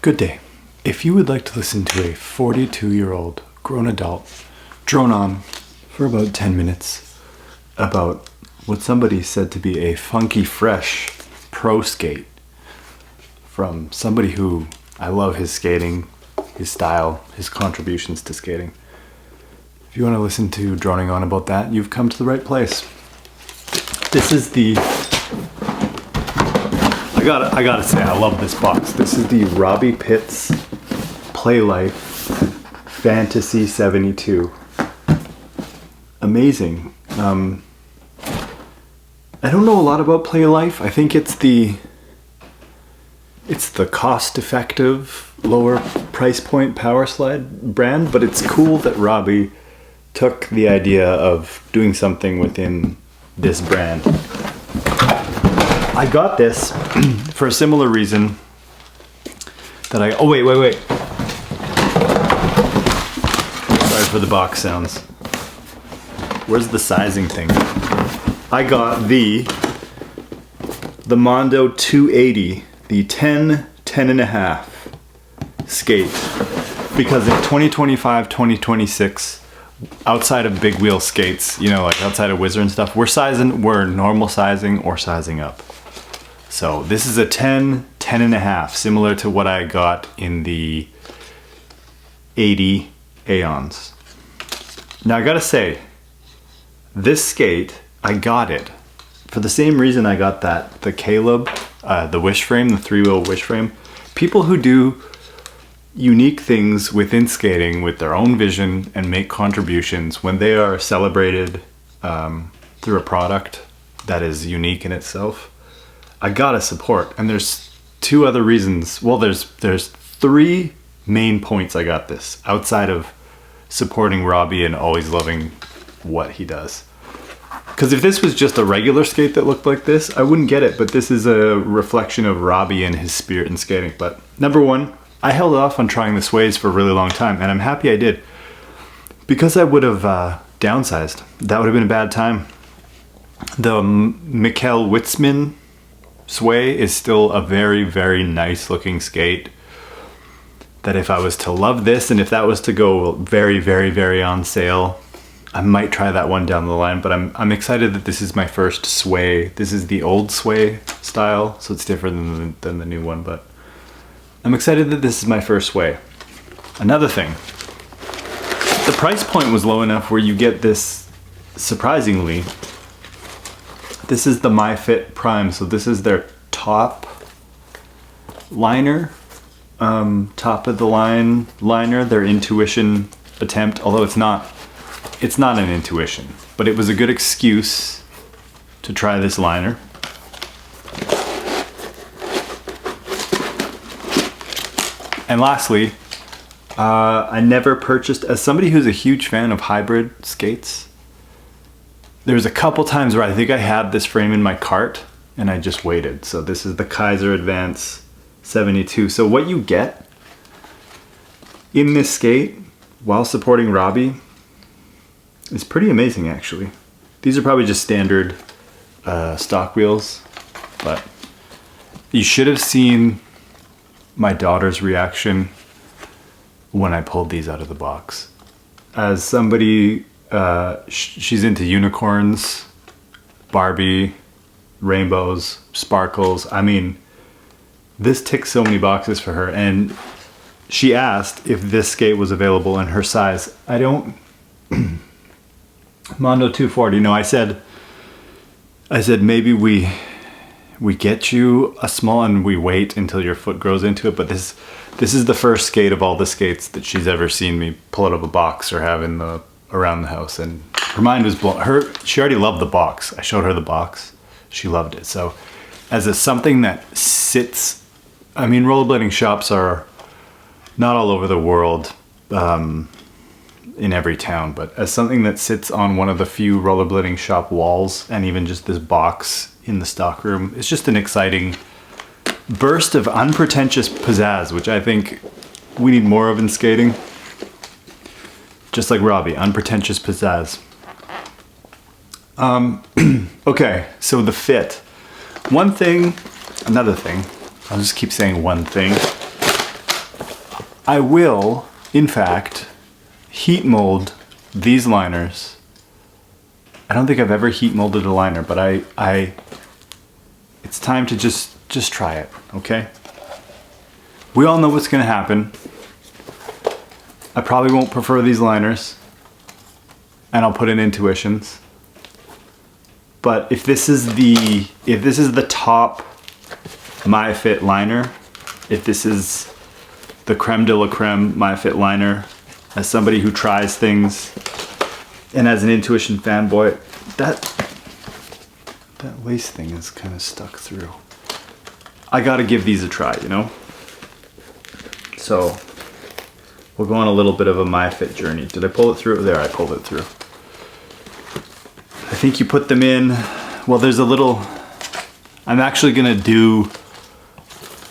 Good day. If you would like to listen to a 42-year-old grown adult drone on for about 10 minutes about what somebody said to be a funky fresh pro skate from somebody who I love his skating, his style, his contributions to skating. If you want to listen to droning on about that, you've come to the right place. This is the I gotta say, I love this box. This is the Robbie Pitts Playlife Fantasy 72. Amazing. I don't know a lot about Playlife. I think it's the cost-effective, lower price point power slide brand, but it's cool that Robbie took the idea of doing something within this brand. I got this for a similar reason that oh wait. Sorry for the box sounds. Where's the sizing thing? I got the Mondo 280, the 10.5 skate, because in 2025, 2026, outside of big wheel skates, you know, like outside of Whizzer and stuff, we're normal sizing or sizing up. So this is a 10.5, similar to what I got in the 80 Aeons. Now I gotta say, this skate, I got it for the same reason I got the Caleb, the wish frame, the 3-wheel wish frame. People who do unique things within skating with their own vision and make contributions when they are celebrated through a product that is unique in itself, I gotta support. And there's two other reasons. Well, there's three main points I got this, outside of supporting Robbie and always loving what he does. Because if this was just a regular skate that looked like this, I wouldn't get it, but this is a reflection of Robbie and his spirit in skating. But number one, I held off on trying the sways for a really long time, and I'm happy I did, because I would have downsized. That would have been a bad time. The Mikkel Witzman sway is still a very, very nice looking skate that if I was to love this and if that was to go very, very, very on sale, I might try that one down the line. But I'm excited that this is my first sway. This is the old sway style, so it's different than the new one, but I'm excited that this is my first sway. Another thing, the price point was low enough where you get this, surprisingly, this is the MyFit Prime, so this is their top liner, top of the line liner, their intuition attempt, although it's not an intuition, but it was a good excuse to try this liner. And lastly, I never purchased, as somebody who's a huge fan of hybrid skates, there's a couple times where I think I had this frame in my cart and I just waited. So this is the Kaiser Advance 72. So what you get in this skate while supporting Robbie is pretty amazing, actually. These are probably just standard stock wheels, but you should have seen my daughter's reaction when I pulled these out of the box. As somebody, she's into unicorns, Barbie, rainbows, sparkles. I mean, this ticks so many boxes for her. And she asked if this skate was available in her size. I don't, Mondo 240, no, I said maybe we get you a small and we wait until your foot grows into it. But this is the first skate of all the skates that she's ever seen me pull out of a box or have around the house, and her mind was blown. She already loved the box. I showed her the box. She loved it. So as something that sits, I mean, rollerblading shops are not all over the world, in every town, but as something that sits on one of the few rollerblading shop walls, and even just this box in the stock room, it's just an exciting burst of unpretentious pizzazz, which I think we need more of in skating. Just like Robbie, unpretentious pizzazz. Okay, so the fit. One thing, another thing, I'll just keep saying one thing. I will, in fact, heat mold these liners. I don't think I've ever heat molded a liner, but it's time to just try it, okay? We all know what's gonna happen. I probably won't prefer these liners, and I'll put in Intuitions. But if this is the top MyFit liner, if this is the creme de la creme MyFit liner, as somebody who tries things and as an Intuition fanboy, that lace thing is kind of stuck through. I gotta give these a try, you know? So we'll go on a little bit of a MyFit journey. Did I pull it through? There, I pulled it through. I think you put them in, well, there's a little, I'm actually gonna do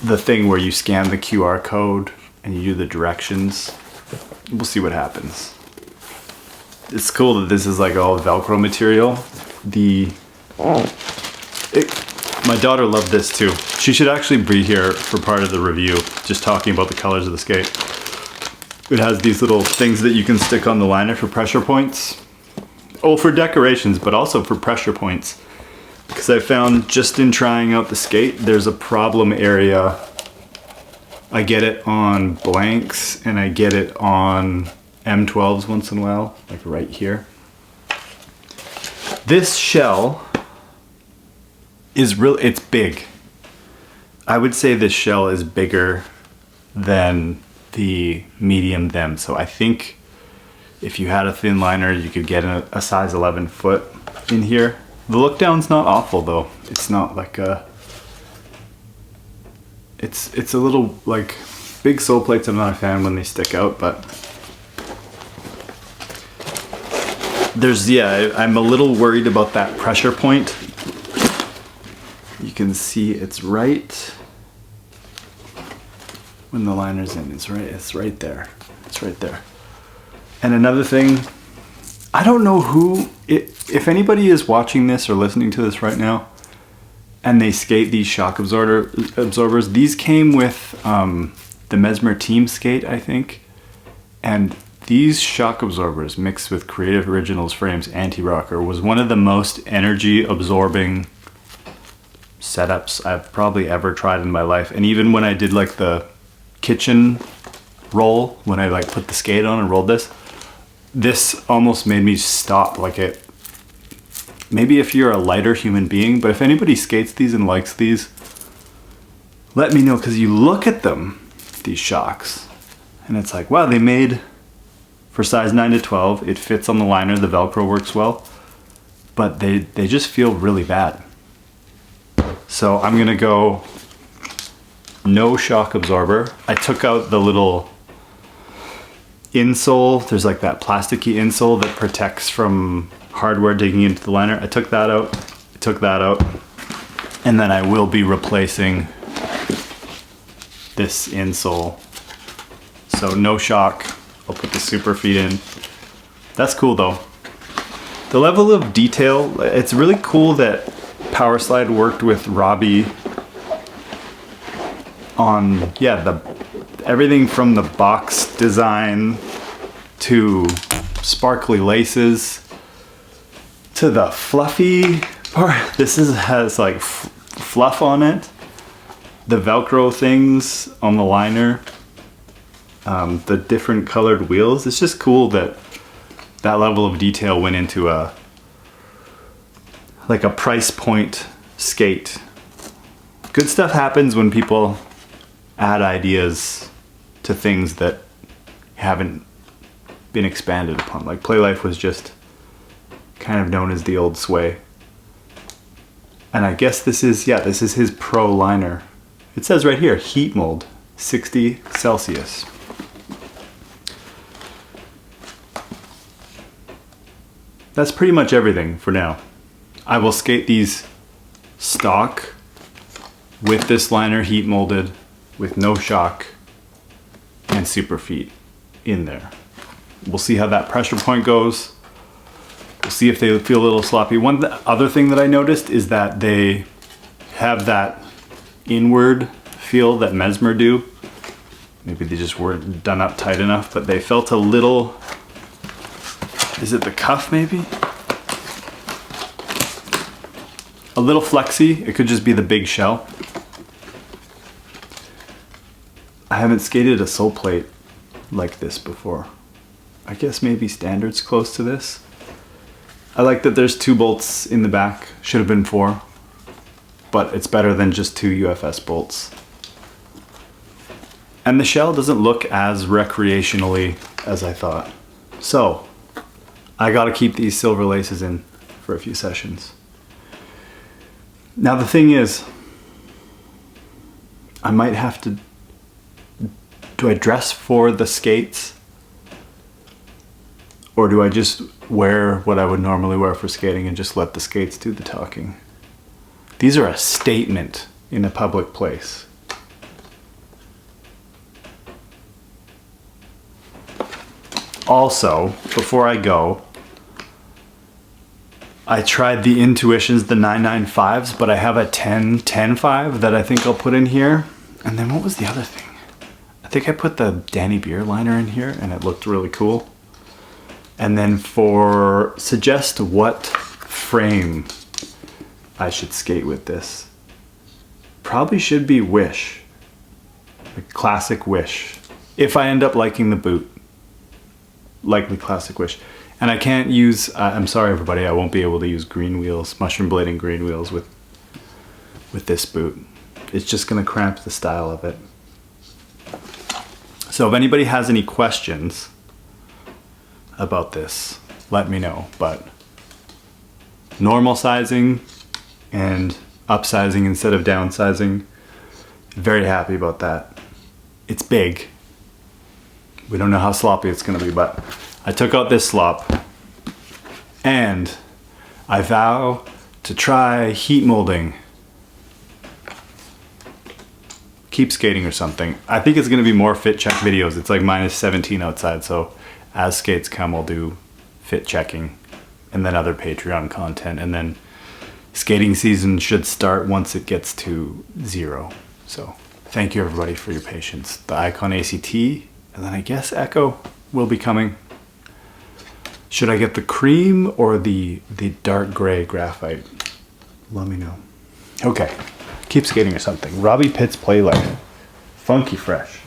the thing where you scan the QR code and you do the directions. We'll see what happens. It's cool that this is like all Velcro material. My daughter loved this too. She should actually be here for part of the review, just talking about the colors of the skate. It has these little things that you can stick on the liner for pressure points. Oh, for decorations, but also for pressure points. Because I found just in trying out the skate, there's a problem area. I get it on blanks and I get it on M12s once in a while, like right here. This shell is it's big. I would say this shell is bigger than the medium them. So I think if you had a thin liner, you could get a size 11 foot in here. The look down's not awful though. It's not like a, it's a little like big sole plates. I'm not a fan when they stick out, but there's, yeah, I'm a little worried about that pressure point. You can see it's right when the liner's in. It's right there. It's right there. And another thing, I don't know who, if anybody is watching this or listening to this right now and they skate these shock absorbers, these came with the Mesmer Team Skate, I think. And these shock absorbers mixed with Creative Originals Frames Anti-Rocker was one of the most energy absorbing setups I've probably ever tried in my life. And even when I did like the kitchen roll, when I like put the skate on and rolled this almost made me stop. Like it, maybe if you're a lighter human being, but if anybody skates these and likes these, let me know, because you look at them, these shocks, and it's like, wow, they made for size 9 to 12, it fits on the liner, the Velcro works well, but they just feel really bad. So I'm gonna go no shock absorber. I took out the little insole. There's like that plasticky insole that protects from hardware digging into the liner. I took that out, and then I will be replacing this insole. So no shock. I'll put the super feet in. That's cool though. The level of detail, it's really cool that Powerslide worked with Robbie on, yeah, everything from the box design to sparkly laces to the fluffy part. This has like fluff on it. The Velcro things on the liner. The different colored wheels. It's just cool that that level of detail went into like a price point skate. Good stuff happens when people add ideas to things that haven't been expanded upon. Like Playlife was just kind of known as the old sway. And I guess this is his pro liner. It says right here, heat mold, 60 Celsius. That's pretty much everything for now. I will skate these stock with this liner heat molded with no shock and super feet in there. We'll see how that pressure point goes. We'll see if they feel a little sloppy. One other thing that I noticed is that they have that inward feel that Mesmer do. Maybe they just weren't done up tight enough, but they felt a little, is it the cuff maybe? A little flexy. It could just be the big shell. I haven't skated a sole plate like this before. I guess maybe standard's close to this. I like that there's 2 bolts in the back. Should have been 4, but it's better than just 2 UFS bolts. And the shell doesn't look as recreationally as I thought. So, I gotta keep these silver laces in for a few sessions. Now the thing is, I might have to, do I dress for the skates? Or do I just wear what I would normally wear for skating and just let the skates do the talking? These are a statement in a public place. Also, before I go, I tried the Intuitions, the 995s, but I have a 10-10-5 that I think I'll put in here. And then what was the other thing? I think I put the Danny Beer liner in here and it looked really cool. And then for suggest what frame I should skate with this. Probably should be Wish. The classic Wish. If I end up liking the boot. Likely classic Wish. And I can't use, I'm sorry everybody, I won't be able to use green wheels, mushroom blading green wheels with this boot. It's just gonna cramp the style of it. So if anybody has any questions about this, let me know. But normal sizing and upsizing instead of downsizing, very happy about that. It's big. We don't know how sloppy it's gonna be, but I took out this slop and I vow to try heat molding. Keep skating or something. I think it's gonna be more fit check videos. It's like -17 outside, so as skates come, I'll do fit checking and then other Patreon content, and then skating season should start once it gets to 0. So thank you everybody for your patience. The Icon ACT, and then I guess Echo will be coming. Should I get the cream or the dark gray graphite? Let me know. Okay, keep skating or something. Robbie Pitts Playlife. Funky fresh.